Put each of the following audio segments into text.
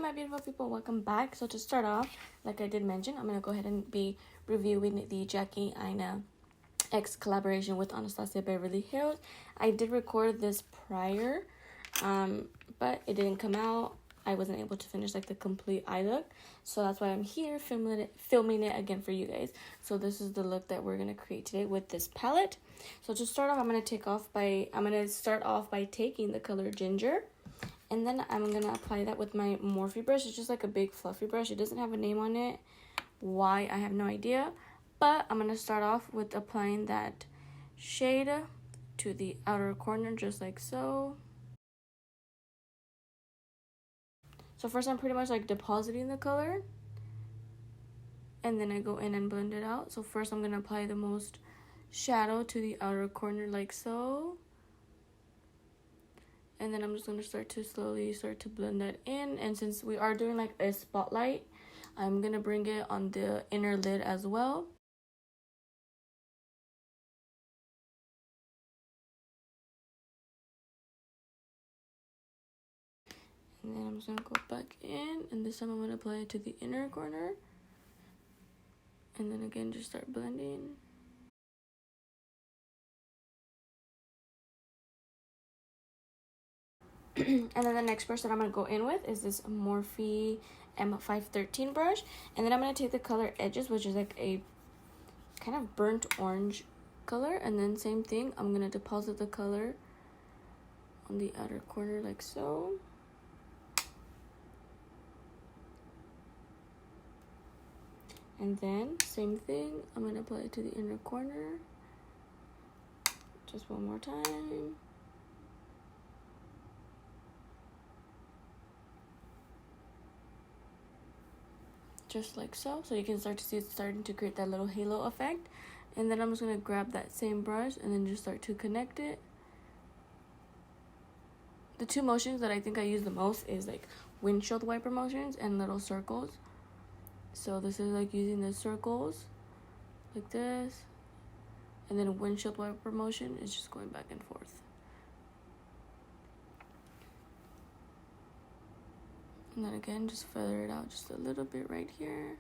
my beautiful people, welcome back. So to start off, like I did mention, I'm going to go ahead and be reviewing the Jackie Aina X collaboration with Anastasia Beverly Hills. I did record this prior, but it didn't come out. I wasn't able to finish like the complete eye look, so that's why I'm here filming it again for you guys. So this is the look that we're gonna create today with this palette. So to start off, I'm gonna start off by taking the color Ginger, and then I'm gonna apply that with my Morphe brush. It's just like a big fluffy brush. It doesn't have a name on it. Why, I have no idea. But I'm gonna start off with applying that shade to the outer corner, just like so. So first I'm pretty much like depositing the color, and then I go in and blend it out. So first I'm gonna apply the most shadow to the outer corner like so. And then I'm just gonna slowly start to blend that in. And since we are doing like a spotlight, I'm gonna bring it on the inner lid as well. And then I'm just gonna go back in, and this time I'm gonna apply it to the inner corner. And then again, just start blending. And then the next brush that I'm gonna go in with is this Morphe M513 brush. And then I'm gonna take the color Edges, which is like a kind of burnt orange color. And then same thing, I'm gonna deposit the color on the outer corner like so. And then, same thing, I'm going to apply it to the inner corner. Just one more time. Just like so. So you can start to see it's starting to create that little halo effect. And then I'm just going to grab that same brush and then just start to connect it. The two motions that I think I use the most is like windshield wiper motions and little circles. So this is like using the circles like this, and then a windshield wiper motion is just going back and forth. And then again, just feather it out just a little bit right here.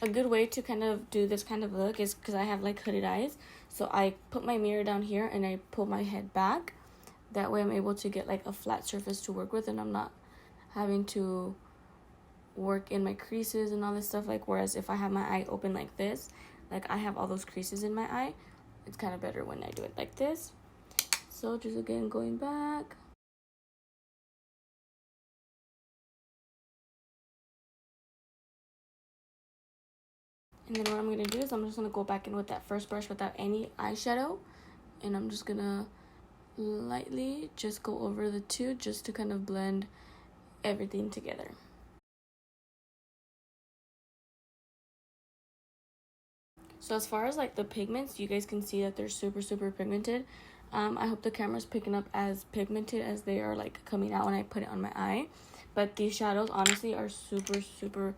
A good way to kind of do this kind of look is because I have like hooded eyes. So I put my mirror down here and I pull my head back. That way I'm able to get like a flat surface to work with, and I'm not having to work in my creases and all this stuff. Like, whereas if I have my eye open like this, like I have all those creases in my eye, it's kind of better when I do it like this. So just again going back. And then what I'm going to do is I'm just going to go back in with that first brush without any eyeshadow, and I'm just going to lightly just go over the two just to kind of blend everything together. So as far as like the pigments, you guys can see that they're super pigmented. I hope the camera's picking up as pigmented as they are like coming out when I put it on my eye. But these shadows honestly are super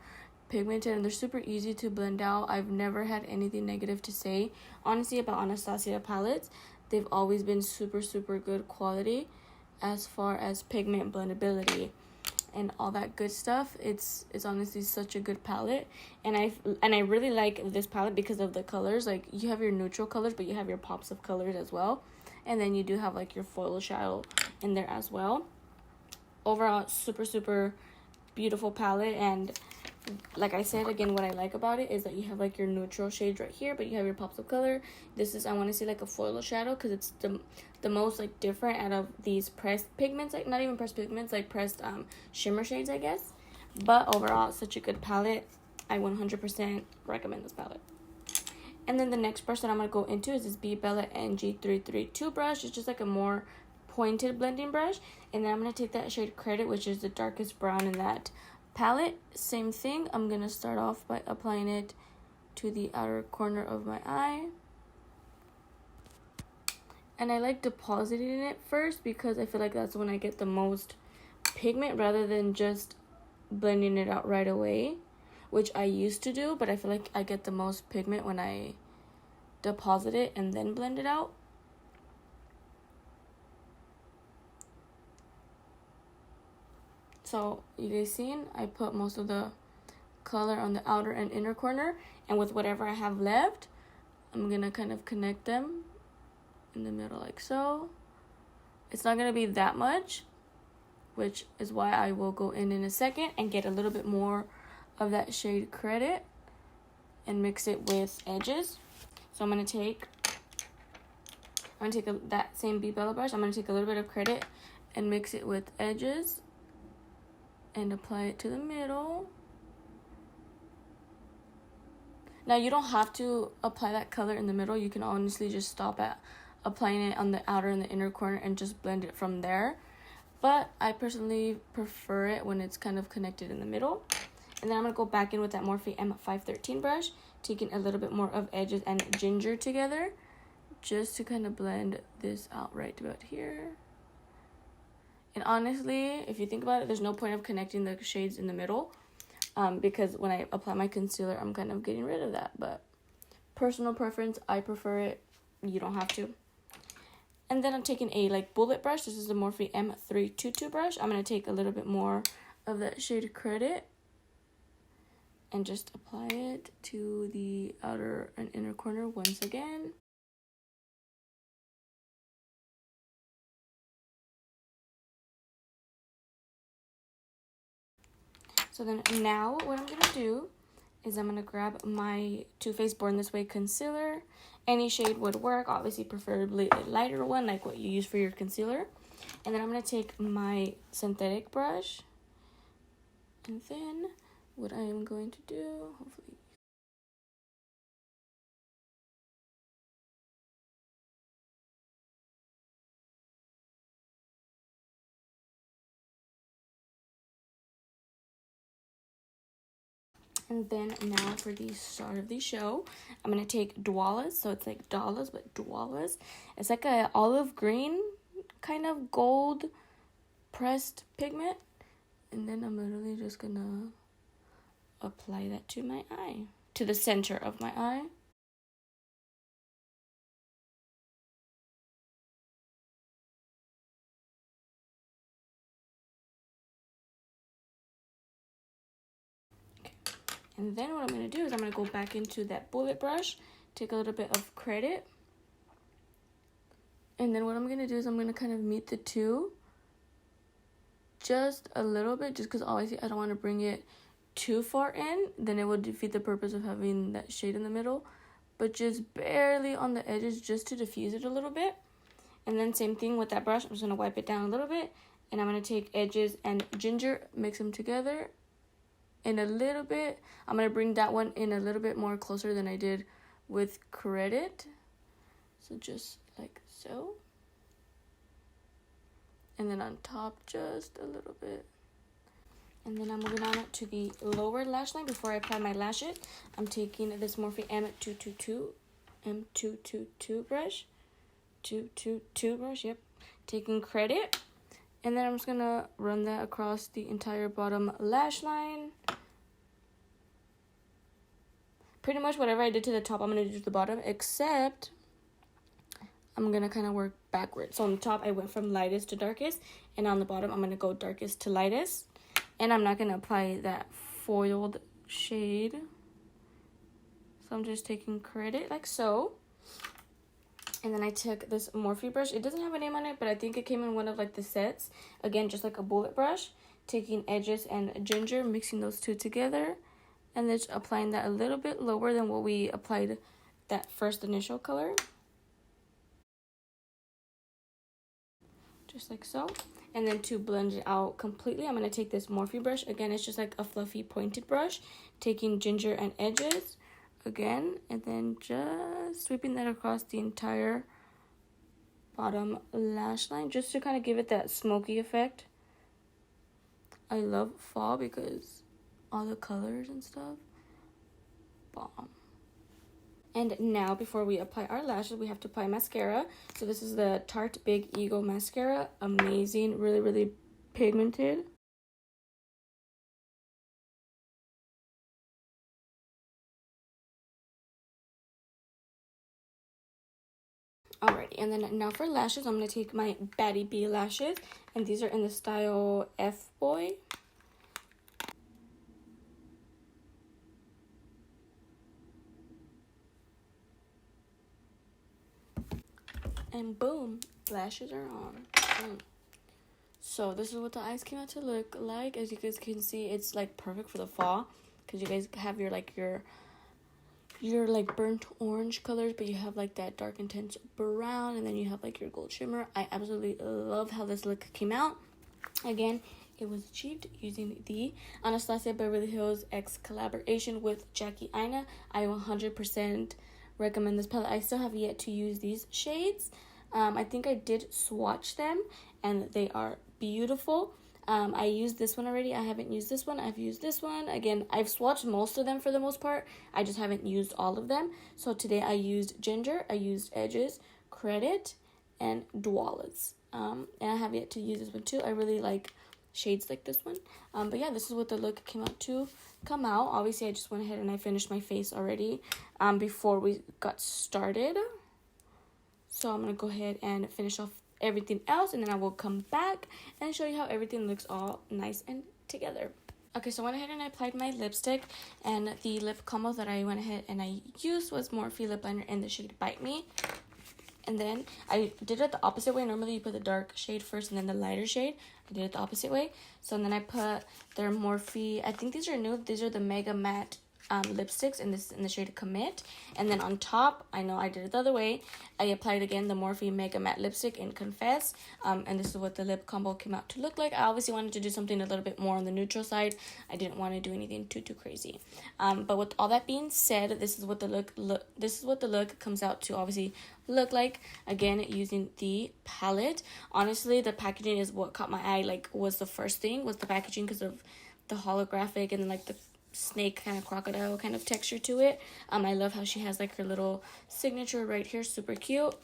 pigmented, and they're super easy to blend out. I've never had anything negative to say honestly about Anastasia palettes. They've always been super good quality as far as pigment blendability and all that good stuff. It's honestly such a good palette, and I really like this palette because of the colors. Like, you have your neutral colors, but you have your pops of colors as well, and then you do have like your foil shadow in there as well. Overall, super beautiful palette. And like I said, again, what I like about it is that you have like your neutral shades right here, but you have your pops of color. This is, I want to say, like a foil shadow, because it's the most like different out of these pressed pigments. Like, not even pressed pigments, like pressed shimmer shades, I guess. But overall, it's such a good palette. I 100% recommend this palette. And then the next brush that I'm going to go into is this Be Bella NG332 brush. It's just like a more pointed blending brush. And then I'm going to take that shade Credit, which is the darkest brown in that palette. Same thing, I'm going to start off by applying it to the outer corner of my eye. And I like depositing it first because I feel like that's when I get the most pigment, rather than just blending it out right away, which I used to do, but I feel like I get the most pigment when I deposit it and then blend it out. So you guys seen, I put most of the color on the outer and inner corner, and with whatever I have left, I'm gonna kind of connect them in the middle like so. It's not gonna be that much, which is why I will go in a second and get a little bit more of that shade Credit and mix it with edges. So I'm gonna take that same B Bella brush. I'm gonna take a little bit of Credit and mix it with edges and apply it to the middle. Now you don't have to apply that color in the middle. You can honestly just stop at applying it on the outer and the inner corner and just blend it from there. But I personally prefer it when it's kind of connected in the middle. And then I'm going to go back in with that Morphe M513 brush, taking a little bit more of edges and ginger together, just to kind of blend this out right about here. And honestly, if you think about it, there's no point of connecting the shades in the middle, because when I apply my concealer, I'm kind of getting rid of that. But personal preference, I prefer it. You don't have to. And then I'm taking a bullet brush. This is the Morphe M322 brush. I'm going to take a little bit more of that shade Credit and just apply it to the outer and inner corner once again. So then now what I'm going to do is I'm going to grab my Too Faced Born This Way concealer. Any shade would work, obviously preferably a lighter one like what you use for your concealer. And then I'm going to take my synthetic brush, and then what I am going to do, hopefully, and then now for the start of the show, I'm going to take Dwala's. So it's like Dollars, but Dwala's. It's like a olive green kind of gold pressed pigment. And then I'm literally just going to apply that to my eye, to the center of my eye. And then what I'm going to do is I'm going to go back into that bullet brush, take a little bit of Credit. And then what I'm going to do is I'm going to kind of meet the two just a little bit, just because obviously I don't want to bring it too far in. Then it would defeat the purpose of having that shade in the middle. But just barely on the edges, just to diffuse it a little bit. And then same thing with that brush. I'm just going to wipe it down a little bit. And I'm going to take edges and ginger, mix them together. In a little bit, I'm going to bring that one in a little bit more closer than I did with Credit. So just like so. And then on top, just a little bit. And then I'm moving on to the lower lash line. Before I apply my lashes, I'm taking this Morphe M222 brush. 222 brush, yep. Taking Credit. And then I'm just going to run that across the entire bottom lash line. Pretty much whatever I did to the top, I'm going to do to the bottom, except I'm going to kind of work backwards. So on the top, I went from lightest to darkest. And on the bottom, I'm going to go darkest to lightest. And I'm not going to apply that foiled shade. So I'm just taking Credit like so. And then I took this Morphe brush. It doesn't have a name on it, but I think it came in one of the sets. Again, just like a bullet brush. Taking edges and ginger, mixing those two together. And then just applying that a little bit lower than what we applied that first initial color. Just like so. And then to blend it out completely, I'm going to take this Morphe brush. Again, it's just like a fluffy pointed brush. Taking ginger and edges. Again, and then just sweeping that across the entire bottom lash line just to kind of give it that smoky effect. I love fall because all the colors and stuff, bomb. And now before we apply our lashes, we have to apply mascara. So this is the Tarte Big Ego mascara. Amazing, really, really pigmented. Alrighty, and then now for lashes, I'm going to take my Baddie B lashes. And these are in the style F-Boy. And boom, lashes are on. So this is what the eyes came out to look like. As you guys can see, it's like perfect for the fall, because you guys have your like burnt orange colors, but you have like that dark intense brown, and then you have like your gold shimmer. I absolutely love how this look came out. Again, it was achieved using the Anastasia Beverly Hills X collaboration with Jackie Aina. I 100% recommend this palette. I still have yet to use these shades. I think I did swatch them, and they are beautiful. I used this one already. I haven't used this one. I've used this one. Again, I've swatched most of them for the most part. I just haven't used all of them. So today I used Ginger, I used Edges, Credit, and Dwellers. And I have yet to use this one too. I really like shades like this one. But yeah, this is what the look came out to come out. Obviously, I just went ahead and I finished my face already before we got started. So I'm going to go ahead and finish off everything else, and then I will come back and show you how everything looks all nice and together. Okay, so I went ahead and I applied my lipstick, and the lip combo that I went ahead and I used was Morphe lip liner in the shade Bite Me. And then I did it the opposite way. Normally you put the dark shade first and then the lighter shade. I did it the opposite way. So then I put their Morphe, I think these are new. These are the Mega Matte lipsticks, and this is in the shade Commit. And then on top, I know I did it the other way, I applied again the Morphe Mega Matte lipstick in Confess. And this is what the lip combo came out to look like. I obviously wanted to do something a little bit more on the neutral side. I didn't want to do anything too crazy. But with all that being said, this is what the look comes out to obviously look like. Again, using the palette. Honestly, the packaging is what caught my eye. Like, was the first thing was the packaging, because of the holographic and then like the snake kind of crocodile kind of texture to it. I love how she has like her little signature right here, super cute.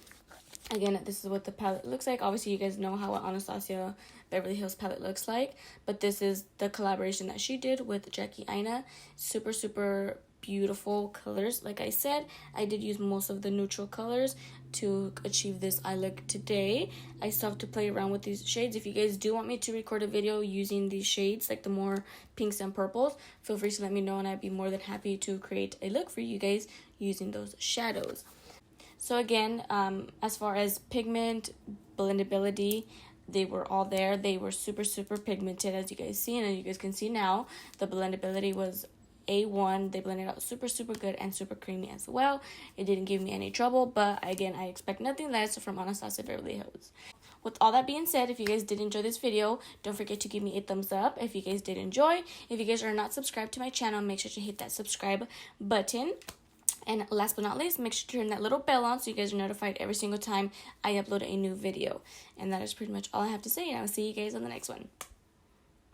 Again, this is what the palette looks like. Obviously, you guys know how an Anastasia Beverly Hills palette looks like, but this is the collaboration that she did with Jackie Aina. Super beautiful colors. Like I said, I did use most of the neutral colors to achieve this eye look today. I still have to play around with these shades. If you guys do want me to record a video using these shades, like the more pinks and purples, feel free to let me know, and I'd be more than happy to create a look for you guys using those shadows. So again, as far as pigment, blendability, they were all there. They were super pigmented, as you guys see, and as you guys can see now, the blendability was A1. They blended out super good and super creamy as well. It didn't give me any trouble, but again, I expect nothing less from Anastasia Beverly Hills. With all that being said, if you guys did enjoy this video, don't forget to give me a thumbs up if you guys did enjoy. If you guys are not subscribed to my channel, make sure to hit that subscribe button. And last but not least, make sure to turn that little bell on so you guys are notified every single time I upload a new video. And that is pretty much all I have to say, and I will see you guys on the next one.